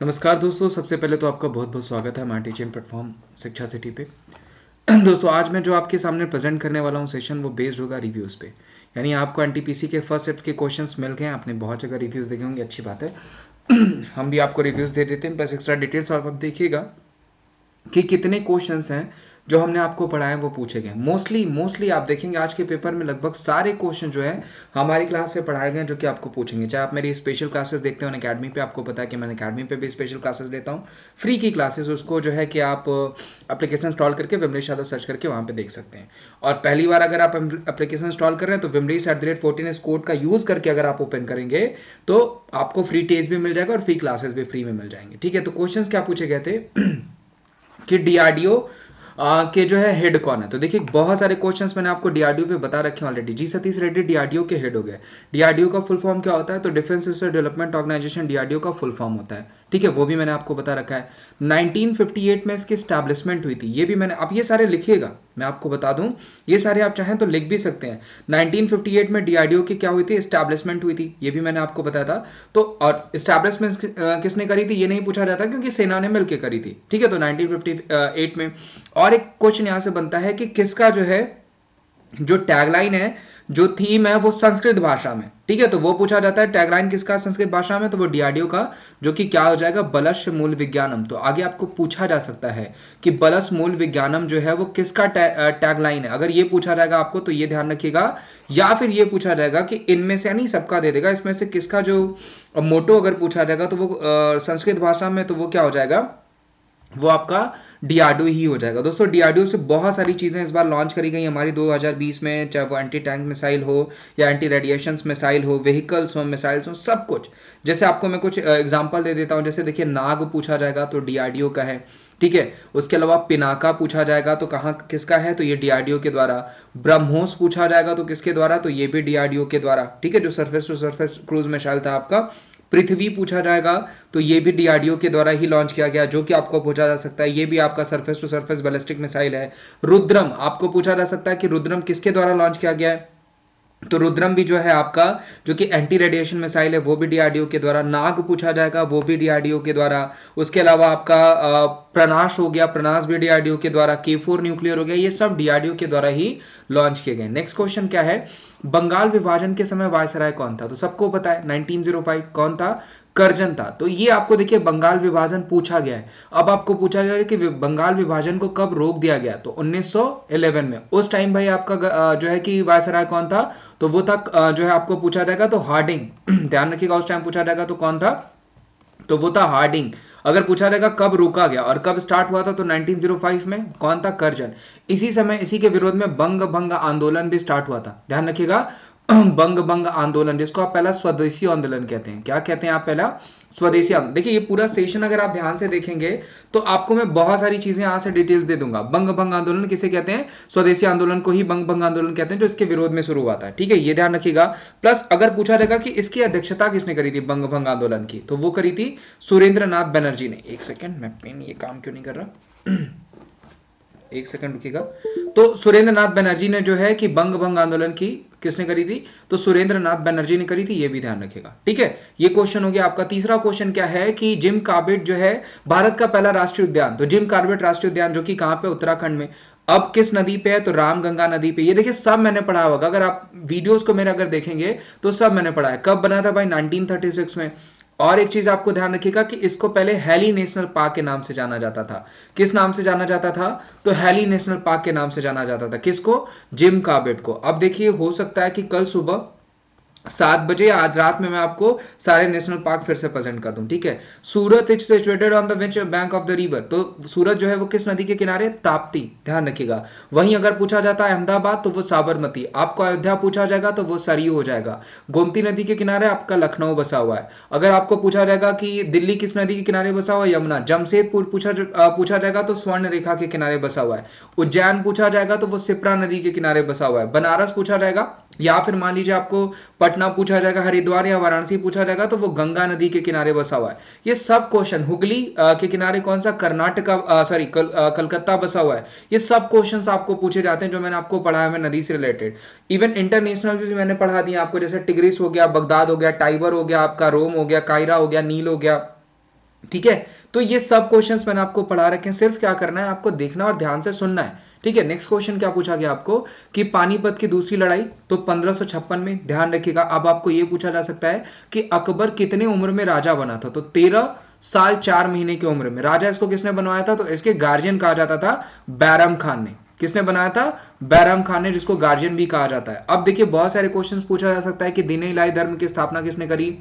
नमस्कार दोस्तों, सबसे पहले तो आपका बहुत बहुत स्वागत है हमारे टीचिंग प्लेटफॉर्म शिक्षा सिटी पे। दोस्तों, आज मैं जो आपके सामने प्रेजेंट करने वाला हूँ सेशन, वो बेस्ड होगा रिव्यूज़ पे। यानी आपको एनटीपीसी के फर्स्ट सेट के क्वेश्चंस मिल गए हैं, आपने बहुत जगह रिव्यूज़ देखे होंगे, अच्छी बात है। हम भी आपको रिव्यूज़ दे देते हैं प्लस एक्स्ट्रा डिटेल्स, और आप देखिएगा कि कितने क्वेश्चंस हैं जो हमने आपको पढ़ाए वो पूछे गए। मोस्टली आप देखेंगे आज के पेपर में लगभग सारे क्वेश्चन जो है हमारी क्लास से पढ़ाए गए जो कि आपको पूछेंगे। चाहे आप मेरी स्पेशल क्लासेस देखते हो अकेडमी पे, आपको पता है कि मैं अकेडमी पे भी स्पेशल क्लासेस लेता हूँ, फ्री की क्लासेस। उसको जो है कि आप एप्लीकेशन इंस्टॉल करके विमलेश यादव सर्च करके वहाँ पे देख सकते हैं। और पहली बार अगर आप एप्लीकेशन इंस्टॉल कर रहे हैं तो विमलेश@14 इस कोड का यूज़ करके अगर आप ओपन करेंगे तो आपको फ्री टेस्ट भी मिल जाएगा और फ्री क्लासेस भी फ्री में मिल जाएंगे। ठीक है, तो क्वेश्चन क्या पूछे गए थे कि डीआरडीओ के जो है हेड कौन है। तो देखिए, बहुत सारे क्वेश्चंस मैंने आपको डीआरडीओ पे बता रखे हैं ऑलरेडी। जी सतीश रेड्डी डीआरडीओ के हेड हो गए। डीआरडीओ का फुल फॉर्म क्या होता है? तो defence research development organisation DRDO का फुल फॉर्म होता है। ठीक है, वो भी मैंने आपको बता रखा है। 1958 में इसकी स्टैब्लिशमेंट हुई थी, ये भी मैंने, अब ये सारे लिखिएगा, मैं आपको बता दूं, ये सारे आप चाहें तो लिख भी सकते हैं। 1958 में डीआरडीओ की क्या हुई थी? एस्टैब्लिशमेंट हुई थी, ये भी मैंने आपको बताया था। तो और एस्टैब्लिशमेंट किसने करी थी ये नहीं पूछा जाता, क्योंकि सेना ने मिलकर करी थी। ठीक है, तो 1958 में। और एक क्वेश्चन यहां से बनता है कि किसका जो है जो टैगलाइन है, जो थीम है, वो संस्कृत भाषा में। ठीक है, तो वो पूछा जाता है टैगलाइन किसका संस्कृत भाषा में, तो वो डीआरडीओ का, जो कि क्या हो जाएगा? बलश मूल विज्ञानम। तो आगे आपको पूछा जा सकता है कि बलश मूल विज्ञानम जो है वो किसका टैगलाइन है। अगर ये पूछा जाएगा आपको तो ये ध्यान रखिएगा, या फिर ये पूछा जाएगा कि इनमें से, यानी सबका दे देगा, इसमें से किसका जो मोटो अगर पूछा जाएगा तो वो संस्कृत भाषा में, तो वो क्या हो जाएगा? वो आपका डीआरडीओ ही हो जाएगा। दोस्तों, डीआरडीओ से बहुत सारी चीज़ें इस बार लॉन्च करी गई हमारी 2020 में, चाहे वो एंटी टैंक मिसाइल हो या एंटी रेडिएशन मिसाइल हो, व्हीकल्स हो, मिसाइल्स हो, सब कुछ। जैसे आपको मैं कुछ एग्जांपल दे देता हूँ। जैसे देखिए, नाग पूछा जाएगा तो डीआरडीओ का है। ठीक है, उसके अलावा पिनाका पूछा जाएगा तो कहाँ किसका है? तो ये डीआरडीओ के द्वारा। ब्रह्मोस पूछा जाएगा तो किसके द्वारा? तो ये भी डीआरडीओ के द्वारा। ठीक है, जो surface to surface cruise missile था आपका। पृथ्वी पूछा जाएगा तो ये भी डीआरडीओ के द्वारा ही लॉन्च किया गया, जो कि आपको पूछा जा सकता है, ये भी आपका surface to surface ballistic missile है। रुद्रम आपको पूछा जा सकता है कि रुद्रम किसके द्वारा लॉन्च किया गया है, तो रुद्रम भी जो है आपका, जो कि एंटी रेडिएशन मिसाइल है, वो भी डीआरडीओ के द्वारा। नाग पूछा जाएगा, वो भी डीआरडीओ के द्वारा। उसके अलावा आपका प्रनाश हो गया, प्रनाश भी डीआरडीओ के द्वारा। K4 न्यूक्लियर हो गया, ये सब डीआरडीओ के द्वारा ही लॉन्च किए गए। नेक्स्ट क्वेश्चन क्या है? बंगाल विभाजन के समय वायसराय कौन था? तो सबको पता है 1905 कौन था? कर्जन था। तो ये आपको देखिए बंगाल विभाजन पूछा गया है। अब आपको पूछा गया है कि बंगाल विभाजन को कब रोक दिया गया? तो 1911 में। उस टाइम भाई आपका जो है कि वायसराय कौन था? तो वो था जो है आपको पूछा जाएगा तो हार्डिंग। ध्यान रखिएगा, उस टाइम पूछा जाएगा तो कौन था? तो वो था हार्डिंग। अगर पूछा जाएगा कब रोका गया और कब स्टार्ट हुआ था, तो 1905 में। कौन था? कर्जन। इसी समय इसी के विरोध में बंग भंग आंदोलन भी स्टार्ट हुआ था। ध्यान रखिएगा, बंग भंग आंदोलन, जिसको आप पहला स्वदेशी आंदोलन कहते हैं। क्या कहते हैं आप? पहला स्वदेशी आंदोलन। देखिए, ये पूरा सेशन अगर आप ध्यान से देखेंगे तो आपको मैं बहुत सारी चीजें यहाँ से डिटेल्स दे दूंगा। बंग भंग आंदोलन किसे कहते हैं? स्वदेशी आंदोलन को ही बंग भंग आंदोलन कहते हैं, जो इसके विरोध में शुरू हुआ था। ठीक है, ये ध्यान रखिएगा। प्लस अगर पूछा जाएगा कि इसकी अध्यक्षता किसने करी थी बंग भंग आंदोलन की, तो वो करी थी सुरेंद्र नाथ बनर्जी ने। एक सेकेंड, मैं पेन ये काम क्यों नहीं कर रहा, एक सेकंड रुकिएगा। तो सुरेंद्र नाथ बनर्जी ने जो है कि बंग भंग आंदोलन की किसने करी थी? तो सुरेंद्र नाथ बनर्जी ने करी थी, ये भी ध्यान रखिएगा। ठीक है, ये क्वेश्चन हो गया आपका। तीसरा क्वेश्चन क्या है कि जिम कॉर्बेट जो है भारत का पहला राष्ट्रीय उद्यान। तो जिम कॉर्बेट राष्ट्रीय उद्यान जो कि कहां पे? उत्तराखंड में। अब किस नदी पे है? तो रामगंगा नदी पे। ये देखिए, सब मैंने पढ़ा होगा, अगर आप वीडियोस को मेरे अगर देखेंगे तो सब मैंने पढ़ा है। कब बना था भाई? 1936 में। और एक चीज आपको ध्यान रखिएगा कि इसको पहले हैली नेशनल पार्क के नाम से जाना जाता था। किस नाम से जाना जाता था? तो हैली नेशनल पार्क के नाम से जाना जाता था। किसको? जिम कॉर्बेट को। अब देखिए, हो सकता है कि कल सुबह 7 बजे या आज रात में मैं आपको सारे नेशनल पार्क फिर से प्रेजेंट कर दूं। ठीक है, Surat is situated on the which bank of the river. तो सूरत जो है वो किस नदी के किनारे? ताप्ती। ध्यान रखिएगा। वहीं अगर पूछा जाता है अहमदाबाद तो वो साबरमती। आपको अयोध्या पूछा जाएगा तो वो सरयू हो जाएगा। गोमती नदी के किनारे आपका लखनऊ बसा हुआ है। अगर आपको पूछा जाएगा कि दिल्ली किस नदी के किनारे बसा हुआ है? यमुना। जमशेदपुर पूछा जाएगा तो स्वर्ण रेखा के किनारे बसा हुआ है। उज्जैन पूछा जाएगा तो वो सिप्रा नदी के किनारे बसा हुआ है। बनारस पूछा जाएगा, या फिर मान लीजिए आपको पटना पूछा जाएगा, हरिद्वार या वाराणसी पूछा जाएगा तो वो गंगा नदी के किनारे बसा हुआ है। ये सब क्वेश्चन। हुगली के किनारे कौन सा? कर्नाटका, सॉरी कलकत्ता बसा हुआ है। ये सब क्वेश्चंस आपको पूछे जाते हैं जो मैंने आपको पढ़ाया है नदी से रिलेटेड। इवन इंटरनेशनल भी मैंने पढ़ा दिया आपको, जैसे टिग्रिस हो गया, बगदाद हो गया, टाइबर हो गया, आपका रोम हो गया, कायरा हो गया, नील हो गया, ठीक है, तो ये सब क्वेश्चंस मैंने आपको पढ़ा रखे हैं, सिर्फ क्या करना है आपको देखना और ध्यान से सुनना है। ठीक है, नेक्स्ट क्वेश्चन क्या पूछा गया आपको कि पानीपत की दूसरी लड़ाई तो 1556 में, ध्यान रखिएगा। अब आपको ये पूछा जा सकता है कि अकबर कितने उम्र में राजा बना था, तो 13 साल 4 महीने की उम्र में। राजा इसको किसने बनवाया था, तो इसके गार्जियन कहा जाता था बैरम खान ने। किसने बनाया था, बैरम खान ने, जिसको गार्जियन भी कहा जाता है। अब देखिए बहुत सारे क्वेश्चंस पूछा जा सकता है कि दीन इलाही धर्म की स्थापना किसने करी,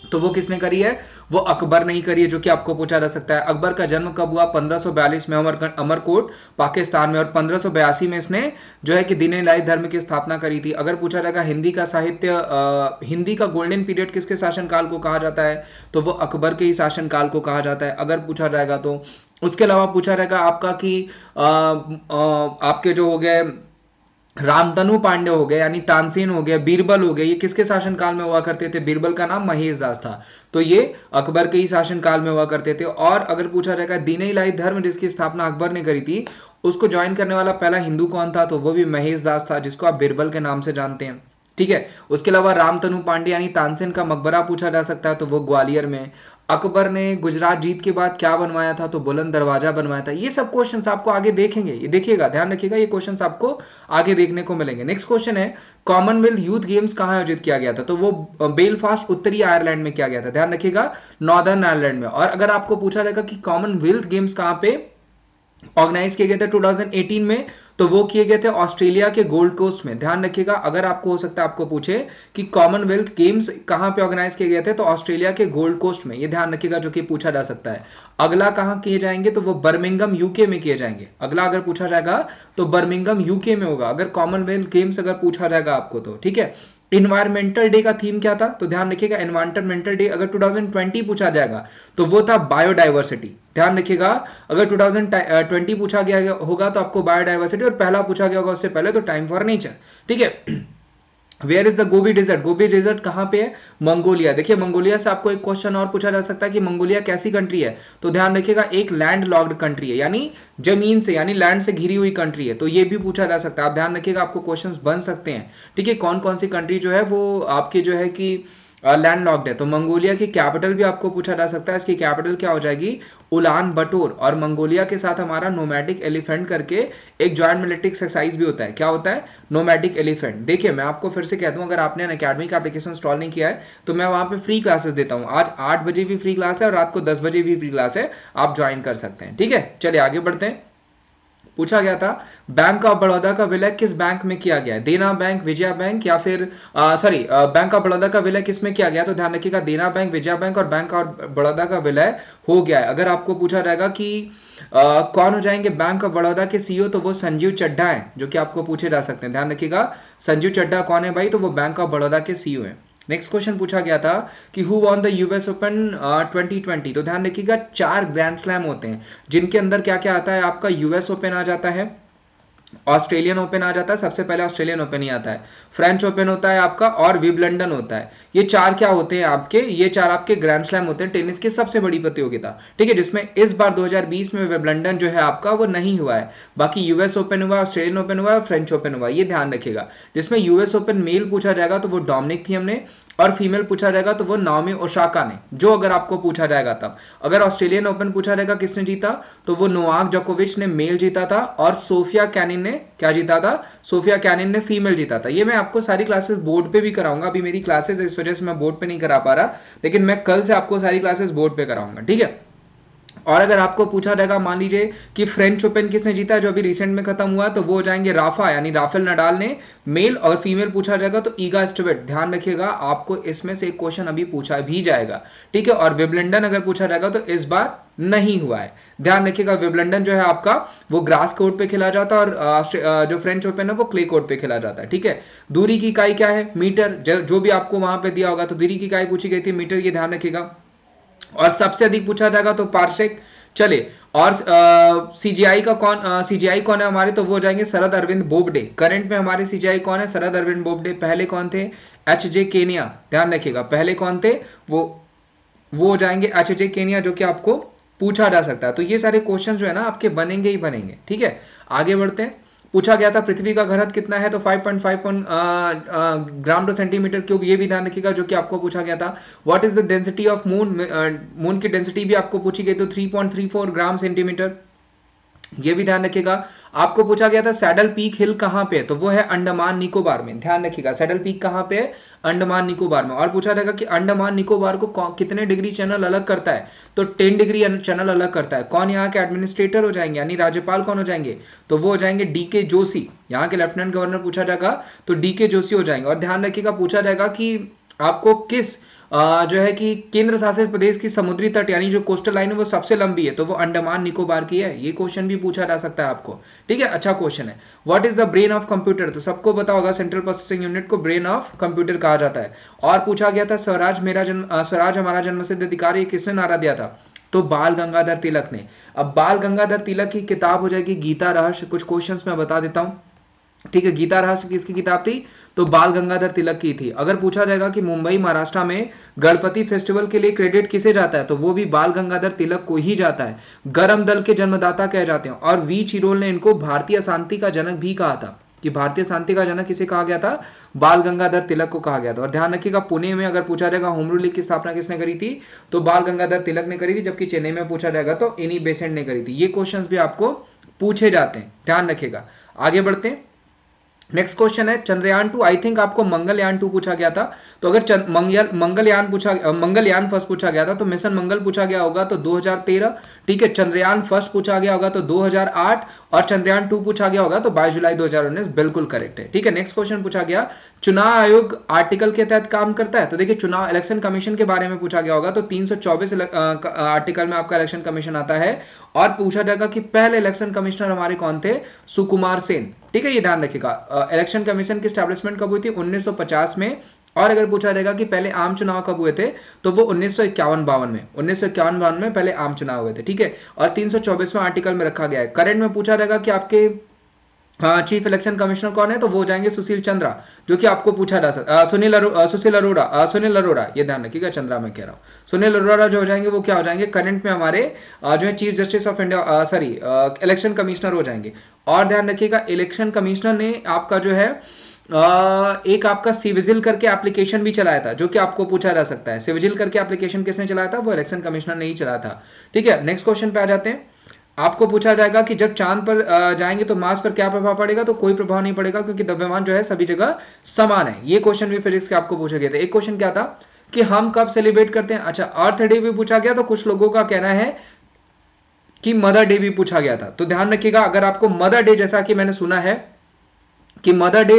तो वो किसने करी है, वो अकबर नहीं करी है, जो कि आपको पूछा जा सकता है। अकबर का जन्म कब हुआ, 1542 में अमरकोट पाकिस्तान में, और 1582 में इसने जो है कि दीन इलाही धर्म की स्थापना करी थी। अगर पूछा जाएगा हिंदी का साहित्य, हिंदी का गोल्डन पीरियड किसके शासनकाल को कहा जाता है, तो वो अकबर के ही शासनकाल को कहा जाता है, अगर पूछा जाएगा तो। उसके अलावा पूछा जाएगा आपका कि आपके जो हो गए रामतनु पांडे हो गए, यानी तानसेन हो गया, बीरबल हो गए, ये किसके शासनकाल में हुआ करते थे, बीरबल का नाम महेश दास था, तो ये अकबर के ही शासनकाल में हुआ करते थे। और अगर पूछा जाएगा दीन इलाही धर्म जिसकी स्थापना अकबर ने करी थी, उसको ज्वाइन करने वाला पहला हिंदू कौन था, तो वो भी महेश दास था, जिसको आप बीरबल के नाम से जानते हैं। ठीक है, उसके अलावा रामतनु पांडे यानी तानसेन का मकबरा पूछा जा सकता है, तो वो ग्वालियर में। अकबर ने गुजरात जीत के बाद क्या बनवाया था, तो बुलंद दरवाजा बनवाया था। ये सब क्वेश्चंस आपको आगे देखेंगे, ये देखिएगा, ध्यान रखिएगा, ये क्वेश्चंस आपको आगे देखने को मिलेंगे। नेक्स्ट क्वेश्चन है कॉमनवेल्थ यूथ गेम्स कहाँ आयोजित किया गया था, तो वो बेलफास्ट उत्तरी आयरलैंड में किया गया था, ध्यान रखिएगा, नॉर्दर्न आयरलैंड में। और अगर आपको पूछा जाएगा कि कॉमनवेल्थ गेम्स कहाँ पे ऑर्गेनाइज किए गए थे 2018 में, तो वो किए गए थे ऑस्ट्रेलिया के गोल्ड कोस्ट में, ध्यान रखिएगा। अगर आपको हो सकता है आपको पूछे कि कॉमनवेल्थ गेम्स कहां पे ऑर्गेनाइज किए गए थे, तो ऑस्ट्रेलिया के गोल्ड कोस्ट में, ये ध्यान रखिएगा, जो कि पूछा जा सकता है। अगला कहां किए जाएंगे, तो वो बर्मिंगम यूके में किए जाएंगे। अगला अगर पूछा जाएगा तो बर्मिंगम यूके में होगा, अगर कॉमनवेल्थ गेम्स अगर पूछा जाएगा आपको तो। ठीक है, इन्वायरमेंटल डे का थीम क्या था, तो ध्यान रखिएगा इन्वायरमेंटल डे अगर 2020 पूछा जाएगा तो वो था बायोडाइवर्सिटी, ध्यान रखिएगा। अगर 2020 पूछा गया होगा तो आपको बायोडाइवर्सिटी, और पहला पूछा गया होगा उससे पहले तो टाइम फॉर नेचर। ठीक है, where is the Gobi desert, Gobi desert कहां पे है, मंगोलिया। देखिए मंगोलिया से आपको एक क्वेश्चन और पूछा जा सकता है कि मंगोलिया कैसी कंट्री है, तो ध्यान रखिएगा एक लैंड लॉक्ड कंट्री है, यानी जमीन से यानी लैंड से घिरी हुई कंट्री है, तो ये भी पूछा जा सकता है। आप ध्यान रखिएगा, आपको क्वेश्चंस बन सकते हैं। ठीक है, कौन कौन सी कंट्री जो है वो आपकी जो है कि लैंड लॉक्ड है, तो मंगोलिया की कैपिटल भी आपको पूछा जा सकता है, इसकी कैपिटल क्या हो जाएगी, उलान बटोर। और मंगोलिया के साथ हमारा नोमैटिक एलिफेंट करके एक जॉइंट मिलिट्री एक्सरसाइज भी होता है, क्या होता है, नोमैटिक एलिफेंट। देखिए मैं आपको फिर से कह दूं, अगर आपने अकेडमी का एप्लीकेशन इंस्टॉल नहीं किया है तो मैं वहां पे फ्री क्लासेस देता हूं। आज 8 बजे भी फ्री क्लास है और रात को 10 बजे भी फ्री क्लास है, आप ज्वाइन कर सकते हैं। ठीक है, चलिए आगे बढ़ते हैं। पूछा गया था बैंक ऑफ बड़ौदा का विलय किस बैंक में किया गया है, देना बैंक, विजया बैंक, या फिर बैंक ऑफ बड़ौदा का विलय किस में किया गया, तो ध्यान रखिएगा देना बैंक, विजया बैंक और बैंक ऑफ बड़ौदा का विलय हो गया है। अगर आपको पूछा जाएगा कि कौन हो जाएंगे बैंक ऑफ बड़ौदा के सीईओ, तो वो संजीव चड्ढा है, जो कि आपको पूछे जा सकते हैं। ध्यान रखिएगा संजीव चड्ढा कौन है भाई, तो वो बैंक ऑफ बड़ौदा के सीईओ है। नेक्स्ट क्वेश्चन पूछा गया था कि who won the US open 2020, तो ध्यान रखिएगा 4 ग्रैंड स्लैम होते हैं, जिनके अंदर क्या क्या आता है, आपका यूएस ओपन आ जाता है, ऑस्ट्रेलियन ओपन आ जाता है, सबसे पहले ऑस्ट्रेलियन ओपन ही आता है, फ्रेंच ओपन होता है आपका, और विंबलडन होता है। ये 4 क्या होते हैं आपके, ये 4 आपके ग्रैंड स्लैम होते हैं, टेनिस की सबसे बड़ी प्रतियोगिता। ठीक है, जिसमें इस बार 2020 में विंबलडन जो है आपका वो नहीं हुआ है, बाकी यूएस ओपन हुआ, ऑस्ट्रेलियन ओपन हुआ, फ्रेंच ओपन हुआ, ये ध्यान रखिएगा। जिसमें यूएस ओपन मेल पूछा जाएगा तो वो डोमिनिक थियम ने, और फीमेल पूछा जाएगा तो वो नाओमी ओसाका ने, जो अगर आपको पूछा जाएगा तब। अगर ऑस्ट्रेलियन ओपन पूछा जाएगा किसने जीता, तो वो नोवाक जोकोविच ने मेल जीता था, और सोफिया कैनिन ने क्या जीता था, सोफिया कैनिन ने फीमेल जीता था। ये मैं आपको सारी क्लासेस बोर्ड पे भी कराऊंगा, अभी मेरी क्लासेस इस वजह से मैं बोर्ड पे नहीं करा पा रहा, लेकिन मैं कल से आपको सारी क्लासेस बोर्ड पे कराऊंगा। ठीक है, और अगर आपको पूछा जाएगा मान लीजिए कि फ्रेंच ओपन किसने जीता, जो अभी रिसेंट में खत्म हुआ, तो वो हो जाएंगे राफा यानी राफेल नडाल ने मेल, और फीमेल पूछा जाएगा तो ईगा स्वियाटेक। ध्यान रखिएगा, आपको इसमें से एक क्वेश्चन अभी पूछा भी जाएगा। ठीक है, और विंबलडन अगर पूछा जाएगा तो इस बार नहीं हुआ है, ध्यान रखिएगा। विंबलडन जो है आपका वो ग्रास कोर्ट पे खेला जाता है, और जो फ्रेंच ओपन है वो क्ले कोर्ट पे खेला जाता है। ठीक है, दूरी की इकाई क्या है, मीटर, जो भी आपको वहां पे दिया होगा तो दूरी की इकाई पूछी गई थी मीटर, ये ध्यान रखिएगा। और सबसे अधिक पूछा जाएगा तो पारसेक। चले, और सीजीआई का कौन, सीजीआई कौन है हमारे, तो वो जाएंगे शरद अरविंद बोबडे। करंट में हमारे सीजीआई कौन है, शरद अरविंद बोबडे। पहले कौन थे, एच जे केनिया, ध्यान रखिएगा पहले कौन थे, वो हो जाएंगे एच जे केनिया, जो कि आपको पूछा जा सकता है। तो ये सारे क्वेश्चन जो है ना आपके बनेंगे ही बनेंगे। ठीक है, आगे बढ़ते हैं। पूछा गया था पृथ्वी का घनत्व कितना है, तो 5.5 ग्राम टू सेंटीमीटर क्यूब, ये भी ध्यान रखिएगा जो कि आपको पूछा गया था। What is the density of moon, moon की डेंसिटी भी आपको पूछी गई, तो 3.34 ग्राम सेंटीमीटर, ये भी ध्यान रखिएगा। आपको पूछा गया था सैडल पीक हिल कहां पे है, तो वो है अंडमान निकोबार में, ध्यान रखिएगा सैडल पीक कहां पे है, अंडमान निकोबार में। और पूछा जाएगा कि अंडमान निकोबार को कितने डिग्री चैनल अलग करता है, तो 10 डिग्री चैनल अलग करता है। कौन यहाँ के एडमिनिस्ट्रेटर हो जाएंगे, यानी राज्यपाल कौन हो जाएंगे, तो वो हो जाएंगे डीके जोशी। यहाँ के लेफ्टिनेंट गवर्नर पूछा जाएगा तो डीके जोशी हो जाएंगे। और ध्यान रखिएगा पूछा जाएगा कि आपको किस जो है कि केंद्र शासित प्रदेश की समुद्री तट यानी जो कोस्टल लाइन है वो सबसे लंबी है, तो वो अंडमान निकोबार की है। ये क्वेश्चन भी पूछा जा सकता है आपको, ठीक है, अच्छा क्वेश्चन है। What is the brain of computer, तो सबको पता होगा सेंट्रल प्रोसेसिंग यूनिट को ब्रेन ऑफ कंप्यूटर कहा जाता है। और पूछा गया था स्वराज हमारा जन्मसिद्ध अधिकार, ये किसने नारा दिया था, तो बाल गंगाधर तिलक ने। अब बाल गंगाधर तिलक की किताब हो जाएगी गीता रहस्य, कुछ क्वेश्चंस मैं बता देता हूं, ठीक है। गीता रहस्य किसकी किताब थी, तो बाल गंगाधर तिलक की थी। अगर पूछा जाएगा कि मुंबई महाराष्ट्र में गणपति फेस्टिवल के लिए क्रेडिट किसे जाता है, तो वो भी बाल गंगाधर तिलक को ही जाता है। गरम दल के जन्मदाता कहे जाते हैं। और वी चिरोल ने इनको भारतीय शांति का जनक भी कहा था, कि भारतीय शांति का जनक किसे कहा गया था, बाल गंगाधर तिलक को कहा गया था। और ध्यान रखिएगा पुणे में अगर पूछा जाएगा होम रूल लीग की स्थापना किसने करी थी, तो बाल गंगाधर तिलक ने करी थी, जबकि चेन्नई में पूछा जाएगा तो एनी बेसेंट ने करी थी। ये क्वेश्चंस भी आपको पूछे जाते हैं, ध्यान रखिएगा। आगे बढ़ते हैं, नेक्स्ट क्वेश्चन है चंद्रयान 2, आई थिंक आपको मंगलयान 2 पूछा गया था। तो अगर मंगलयान फर्स्ट पूछा गया था तो मिशन मंगल पूछा गया होगा तो 2013, ठीक है। चंद्रयान फर्स्ट पूछा गया होगा तो 2008, और चंद्रयान 2 पूछा गया होगा तो 22 जुलाई 2019, बिल्कुल करेक्ट है, ठीक है। नेक्स्ट क्वेश्चन पूछा गया चुनाव आयोग आर्टिकल के तहत काम करता है, तो देखिए चुनाव इलेक्शन कमीशन के बारे में पूछा गया होगा तो 324 आर्टिकल में आपका इलेक्शन कमीशन आता है। और पूछा जाएगा कि पहले इलेक्शन कमिश्नर हमारे कौन थे, सुकुमार सेन, ठीक है, ये ध्यान रखिएगा। इलेक्शन कमीशन की स्टैब्लिशमेंट कब हुई थी, 1950 में। और अगर पूछा जाएगा कि पहले आम चुनाव कब हुए थे, तो वो 1951-52 में, 1951-52 में पहले आम चुनाव हुए थे, ठीक है। और 324वां आर्टिकल में रखा गया है। करंट में पूछा जाएगा कि आपके चीफ इलेक्शन कमिश्नर कौन है, तो वो हो जाएंगे सुशील चंद्रा, जो कि आपको पूछा जा सकता, सुनील अरोड़ा, ये ध्यान रखिएगा, चंद्रा मैं कह रहा हूँ। सुनील अरोड़ा जो हो जाएंगे वो क्या हो जाएंगे, करंट में हमारे जो है chief justice of India, election commissioner हो जाएंगे। और ध्यान रखिएगा इलेक्शन कमिश्नर ने आपका जो है एक आपका सिविजिल करके एप्लीकेशन भी चलाया था, जो कि आपको पूछा जा सकता है। सिविजिल करके एप्लीकेशन किसने चलाया था, वो इलेक्शन कमिश्नर ने ही चलाया था, ठीक है। नेक्स्ट क्वेश्चन पे आ जाते हैं। आपको पूछा जाएगा कि जब चांद पर जाएंगे तो मार्स पर क्या प्रभाव पड़ेगा, तो कोई प्रभाव नहीं पड़ेगा, क्योंकि द्रव्यमान जो है सभी जगह समान है। ये क्वेश्चन भी फिजिक्स के आपको पूछे गए थे। एक क्वेश्चन क्या था कि हम कब सेलिब्रेट करते हैं, अच्छा अर्थ डे भी पूछा गया, तो कुछ लोगों का कहना है कि मदर डे भी पूछा गया था। तो ध्यान रखिएगा अगर आपको मदर डे, जैसा कि मैंने सुना है कि मदर डे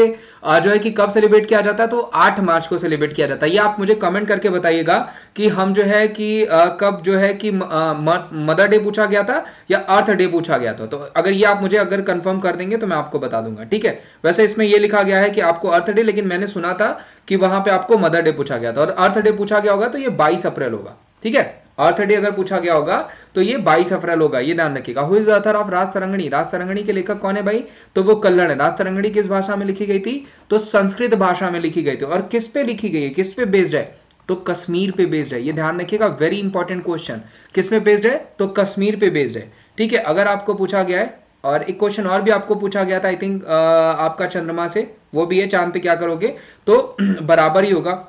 जो है कि कब सेलिब्रेट किया जाता है, तो 8 मार्च को सेलिब्रेट किया जाता है। ये आप मुझे कमेंट करके बताइएगा कि हम जो है कि कब जो है कि मदर डे पूछा गया था या अर्थ डे पूछा गया था। तो अगर ये आप मुझे अगर कंफर्म कर देंगे तो मैं आपको बता दूंगा, ठीक है। वैसे इसमें ये लिखा गया है कि आपको अर्थ डे, लेकिन मैंने सुना था कि वहां पे आपको मदर डे पूछा गया था। और अर्थ डे पूछा गया होगा तो ये 22 अप्रैल होगा, ठीक है। अर्थ डे अगर पूछा गया होगा तो ये 22 अप्रैल होगा, ये ध्यान रखिएगा। Who is the author of Raj Tarangini, Raj Tarangini के लेखक कौन है भाई, तो वो कल्हड़ है। राज तरंगिणी किस भाषा में लिखी गई थी, तो संस्कृत भाषा में लिखी गई थी। और किस पे लिखी गई है, किस पे बेस्ड है, तो कश्मीर पे बेस्ड है, ये ध्यान रखिएगा, वेरी इंपॉर्टेंट क्वेश्चन। किस पे बेस्ड है, तो कश्मीर पे बेस्ड है, ठीक है। अगर आपको पूछा गया है, और एक क्वेश्चन और भी आपको पूछा गया था आई थिंक आपका चंद्रमा से, वो भी है चांद पे क्या करोगे, तो बराबर ही होगा,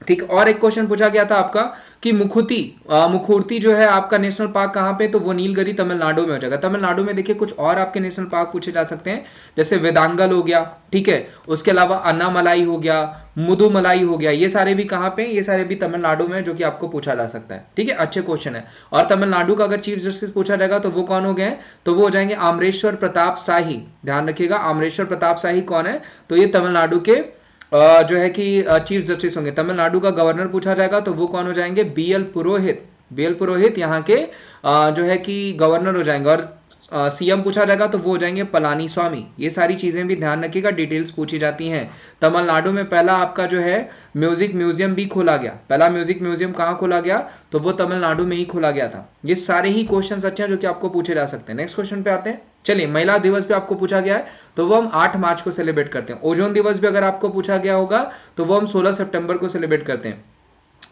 ठीक। और एक क्वेश्चन पूछा गया था आपका कि मुखूर्ती जो है आपका नेशनल पार्क कहाँ पे, तो वो नीलगिरी तमिलनाडु में हो जाएगा। तमिलनाडु में देखिए कुछ और आपके नेशनल पार्क पूछे जा सकते हैं, जैसे वेदांगल हो गया, ठीक है। उसके अलावा अन्नामलाई हो गया, मुदुमलाई हो गया, ये सारे भी कहाँ पे, ये सारे भी तमिलनाडु में, जो कि आपको पूछा जा सकता है, ठीक है। अच्छे क्वेश्चन है। और तमिलनाडु का अगर चीफ जस्टिस पूछा जाएगा तो वो कौन हो गए, तो वो हो जाएंगे आमरेश्वर प्रताप शाही, ध्यान रखिएगा आमरेश्वर प्रताप शाही कौन है, तो ये तमिलनाडु के जो है कि चीफ जस्टिस होंगे। तमिलनाडु का गवर्नर पूछा जाएगा तो वो कौन हो जाएंगे, बीएल पुरोहित यहाँ के जो है कि गवर्नर हो जाएंगे। और सीएम पूछा जाएगा तो वो हो जाएंगे पलानी स्वामी। ये सारी चीजें भी ध्यान रखिएगा, डिटेल्स पूछी जाती हैं। तमिलनाडु में पहला आपका जो है म्यूजिक म्यूजियम भी खोला गया। पहला म्यूजिक म्यूजियम कहाँ खोला गया, तो वो तमिलनाडु में ही खोला गया था। ये सारे ही क्वेश्चन अच्छे हैं जो कि आपको पूछे जा सकते हैं। नेक्स्ट क्वेश्चन पे आते हैं। चलिए, महिला दिवस पे आपको पूछा गया है तो वो हम 8 मार्च को सेलिब्रेट करते हैं। ओजोन दिवस भी अगर आपको पूछा गया होगा तो वो हम 16 सितंबर को सेलिब्रेट करते हैं।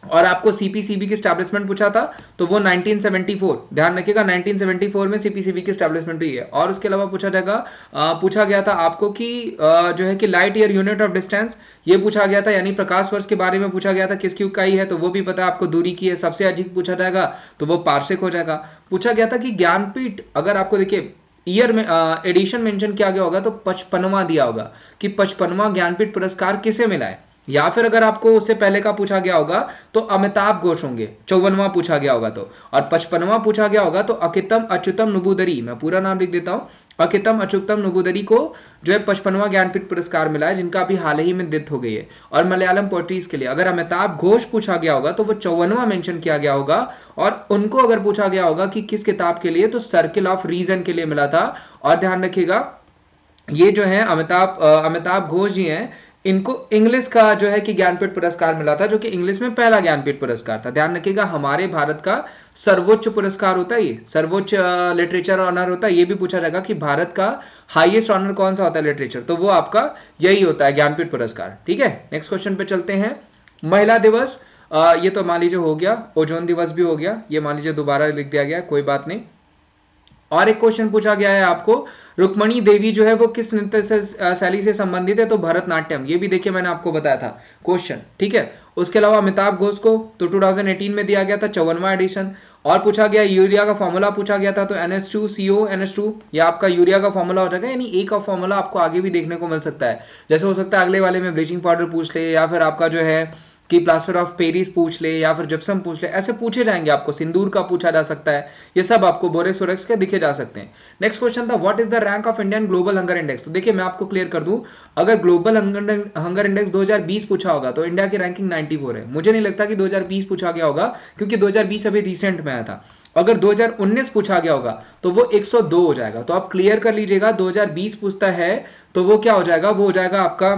और आपको सीपीसीबी की स्टैब्लिशमेंट पूछा था तो वो 1974, ध्यान रखिएगा 1974 में सीपीसीबी की स्टैब्लिशमेंट हुई है। और उसके अलावा पूछा गया था आपको कि जो है कि light year unit of distance ये पूछा गया था, यानी प्रकाश वर्ष के बारे में पूछा गया था किसकी इकाई है, तो वो भी पता आपको दूरी की है। सबसे अधिक पूछा जाएगा तो वो पार्सेक हो जाएगा। पूछा गया था कि ज्ञानपीठ, अगर आपको देखिए ईयर में एडिशन मेंशन किया गया होगा तो 55वां दिया होगा कि 55वां ज्ञानपीठ पुरस्कार किसे मिला है। या फिर अगर आपको उससे पहले का पूछा गया होगा तो अमिताभ घोष होंगे, 54वां पूछा गया होगा तो, और 55वां पूछा गया होगा तो अकितम अच्युतम नुबुदरी, मैं पूरा नाम लिख देता हूं, अकितम अच्युतम नुबुदरी को जो है 55वां ज्ञानपीठ पुरस्कार मिला है, जिनका अभी हाल ही में डेथ हो गई है। और मलयालम पोएट्रीज के लिए अगर अमिताभ घोष पूछा गया होगा तो वो 54वां मेंशन किया गया होगा। और उनको अगर पूछा गया होगा कि किस किताब के लिए, तो सर्किल ऑफ रीजन के लिए मिला था। और ध्यान रखिएगा ये जो है अमिताभ घोष जी हैं, इनको इंग्लिश का जो है कि ज्ञानपीठ पुरस्कार मिला था, जो कि इंग्लिश में पहला ज्ञानपीठ पुरस्कार था। ध्यान रखिएगा हमारे भारत का सर्वोच्च पुरस्कार होता है, ये सर्वोच्च लिटरेचर ऑनर होता है। ये भी पूछा जाएगा कि भारत का हाईएस्ट ऑनर कौन सा होता है लिटरेचर, तो वो आपका यही होता है ज्ञानपीठ पुरस्कार। ठीक है, नेक्स्ट क्वेश्चन पे चलते हैं। महिला दिवस, ये तो मान लीजिए हो गया। ओजोन दिवस भी हो गया, ये मान लीजिए दोबारा लिख दिया गया, कोई बात नहीं। और एक क्वेश्चन पूछा गया है आपको, रुक्मणी देवी जो है वो किस नृत्य से शैली से संबंधित है, तो भरतनाट्यम। ये भी देखिए मैंने आपको बताया था क्वेश्चन, ठीक है। उसके अलावा अमिताभ घोष को तो 2018 में दिया गया था 54वां एडिशन। और पूछा गया यूरिया का फॉर्मूला पूछा गया था, तो NH2CO NH2 ये आपका यूरिया का फॉर्मूला हो जाएगा, यानी ए का फॉर्मूला आपको आगे भी देखने को मिल सकता है। जैसे हो सकता है अगले वाले में ब्लीचिंग पाउडर पूछ ले, या फिर आपका जो है कि प्लास्टर ऑफ पेरिस पूछ ले, या फिर जिप्सम पूछ ले, ऐसे पूछे जाएंगे आपको। सिंदूर का पूछा जा सकता है, ये सब आपको बोरेक्स वोरेक्स के दिखे जा सकते हैं। नेक्स्ट क्वेश्चन था what is the rank of Indian global hunger index. तो देखिए मैं आपको क्लियर कर दूं, अगर ग्लोबल हंगर इंडेक्स 2020 पूछा होगा तो इंडिया की रैंकिंग 94 है। मुझे नहीं लगता कि 2020 पूछा गया होगा, क्योंकि 2020 अभी रिसेंट में आया था। अगर 2019 पूछा गया होगा तो वो 102 हो जाएगा। तो आप क्लियर कर लीजिएगा, 2020 पूछता है तो वो क्या हो जाएगा, वो हो जाएगा आपका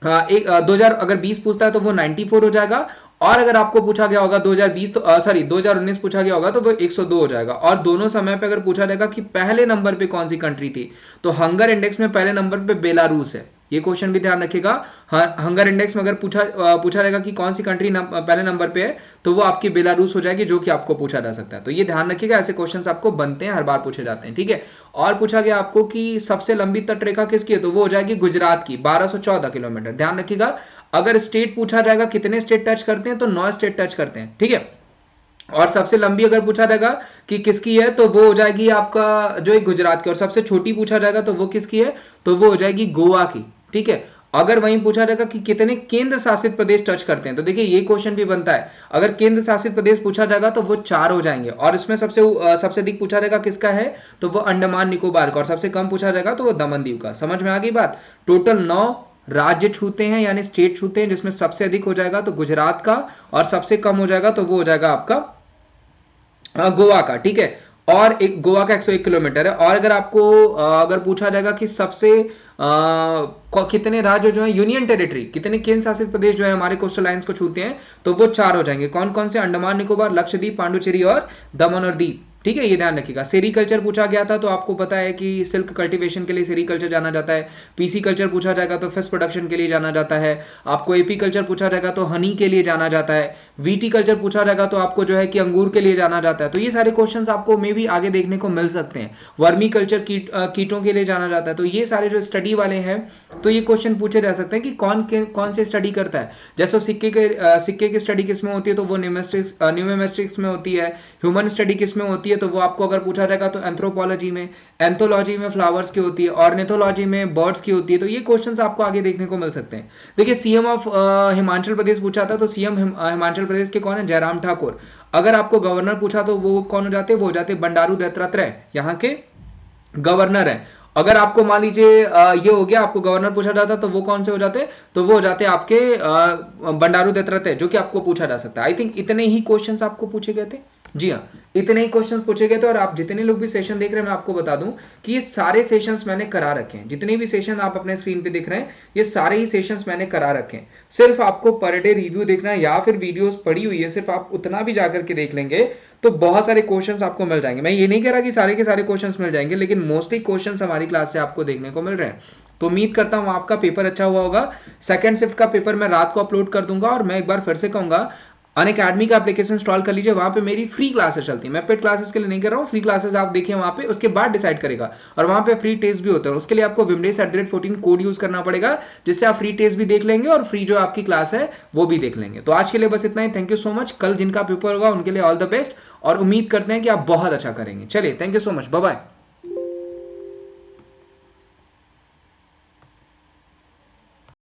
2000 अगर 20 पूछता है तो वो 94 हो जाएगा। और अगर आपको पूछा गया होगा 2020 तो 2019 पूछा गया होगा तो वो 102 हो जाएगा। और दोनों समय पे अगर पूछा जाएगा कि पहले नंबर पे कौन सी कंट्री थी, तो हंगर इंडेक्स में पहले नंबर पे बेलारूस है। ये क्वेश्चन भी ध्यान रखिएगा। हंगर इंडेक्स में अगर पूछा जाएगा कि कौन सी कंट्री पहले नंबर पे है, तो वो आपकी बेलारूस हो जाएगी, जो कि आपको पूछा जा सकता है। तो ये ध्यान रखिएगा, ऐसे क्वेश्चंस आपको बनते हैं, हर बार पूछे जाते हैं, ठीक है। और पूछा गया आपको कि सबसे लंबी तटरेखा किसकी है, तो वो हो जाएगी गुजरात की, 1214 किलोमीटर। ध्यान रखिएगा अगर स्टेट पूछा जाएगा कितने स्टेट टच करते हैं, तो 9 स्टेट टच करते हैं, ठीक है। और सबसे लंबी अगर पूछा जाएगा कि किसकी है, तो वो हो जाएगी आपका जो एक गुजरात की। और सबसे छोटी पूछा जाएगा तो वो किसकी है, तो वो हो जाएगी गोवा की, ठीक है। अगर वहीं पूछा जाएगा कि कितने केंद्र शासित प्रदेश टच करते हैं, तो देखिए ये क्वेश्चन भी बनता है। अगर केंद्र शासित प्रदेश पूछा जाएगा तो वो 4 हो जाएंगे। और इसमें सबसे अधिक पूछा जाएगा किसका है, तो वो अंडमान निकोबार का। और सबसे कम पूछा जाएगा तो वो दमन दीव का। समझ में आ गई बात। टोटल 9 राज्य छूते हैं, यानी स्टेट छूते हैं, जिसमें सबसे अधिक हो जाएगा तो गुजरात का, और सबसे कम हो जाएगा तो वो हो जाएगा आपका गोवा का, ठीक है। और एक गोवा का 101 किलोमीटर है। और अगर आपको अगर पूछा जाएगा कि सबसे कितने राज्य जो है यूनियन टेरिटरी, कितने केंद्र शासित प्रदेश जो है हमारे कोस्टल लाइंस को छूते हैं, तो वो 4 हो जाएंगे। कौन कौन से, अंडमान निकोबार, लक्षद्वीप, पांडुचेरी और दमन और दीव, ठीक है। ये ध्यान रखिएगा। सेरीकल्चर पूछा गया था, तो आपको पता है कि सिल्क कल्टीवेशन के लिए सेरीकल्चर जाना जाता है। पीसी कल्चर पूछा जाएगा तो फिश प्रोडक्शन के लिए जाना जाता है। आपको एपी कल्चर पूछा जाएगा तो हनी के लिए जाना जाता है। वीटी कल्चर पूछा जाएगा तो आपको जो है कि अंगूर के लिए जाना जाता है। तो ये सारे क्वेश्चंस आपको मे भी आगे देखने को मिल सकते हैं। वर्मी कल्चर कीटों के लिए जाना जाता है। तो ये सारे जो स्टडी वाले हैं, तो ये क्वेश्चन पूछे जा सकते हैं कि कौन से स्टडी करता है। जैसे सिक्के की स्टडी किस में होती है, तो वो न्यूमेरिस्टिक्स में होती है। ह्यूमन स्टडी किस में होती है, तो वो आपको अगर पूछा जाएगा तो एंथ्रोपोलॉजी में, एंथोलॉजी में फ्लावर्स की होती है, ऑर्निथोलॉजी में बर्ड्स की होती है। तो ये क्वेश्चंस आपको आगे देखने को मिल सकते हैं। देखिए सीएम ऑफ हिमाचल प्रदेश पूछा था, तो सीएम हिमाचल प्रदेश के कौन है, जयराम ठाकुर। अगर आपको गवर्नर पूछा तो वो कौन हो जाते हैं, वो हो जाते बंडारू दत्तात्रेय, यहाँ के गवर्नर है। अगर आपको मान लीजिए ये हो गया, आपको गवर्नर पूछा जाता तो वो कौन से हो जाते, तो वो हो जाते आपके बंडारू दत्तात्रेय, जो कि आपको पूछा जा सकता है। आई थिंक इतने ही क्वेश्चंस आपको पूछे गए थे। जी हाँ, इतने ही क्वेश्चंस पूछे गए थे। और आप जितने लोग भी सेशन देख रहे हैं, मैं आपको बता दूं कि ये सारे सेशंस मैंने करा रखे हैं। जितने भी सेशन आप अपने स्क्रीन पे दिख रहे हैं, ये सारे ही सेशंस मैंने करा रखे हैं। सिर्फ आपको पर डे रिव्यू देखना है, या फिर वीडियोस पड़ी हुई है, सिर्फ आप उतना भी जाकर के देख लेंगे तो बहुत सारे क्वेश्चंस आपको मिल जाएंगे। मैं ये नहीं कह रहा कि सारे के सारे क्वेश्चंस मिल जाएंगे, लेकिन मोस्टली क्वेश्चंस हमारी क्लास से आपको देखने को मिल रहे हैं। तो उम्मीद करता हूं आपका पेपर अच्छा हुआ होगा। सेकंड शिफ्ट का पेपर मैं रात को अपलोड कर दूंगा। और मैं एक बार फिर से कहूंगा, अनअकैडमी का एप्लीकेशन इंस्टॉल कर लीजिए, वहाँ पे मेरी फ्री क्लासेस चलती हैं। मैं पेड क्लासेस के लिए नहीं कर रहा हूँ, फ्री क्लासेस आप देखिए वहाँ पे, उसके बाद डिसाइड करेगा। और वहाँ पे फ्री टेस्ट भी होता है, उसके लिए आपको Vimdays@14 कोड यूज करना पड़ेगा, जिससे आप फ्री टेस्ट भी देख लेंगे और फ्री जो आपकी क्लास है वो भी देख लेंगे। तो आज के लिए बस इतना ही। Thank you so much. कल जिनका पेपर होगा उनके लिए ऑल द बेस्ट, और उम्मीद करते हैं कि आप बहुत अच्छा करेंगे। चलिए, thank you so much, bye bye.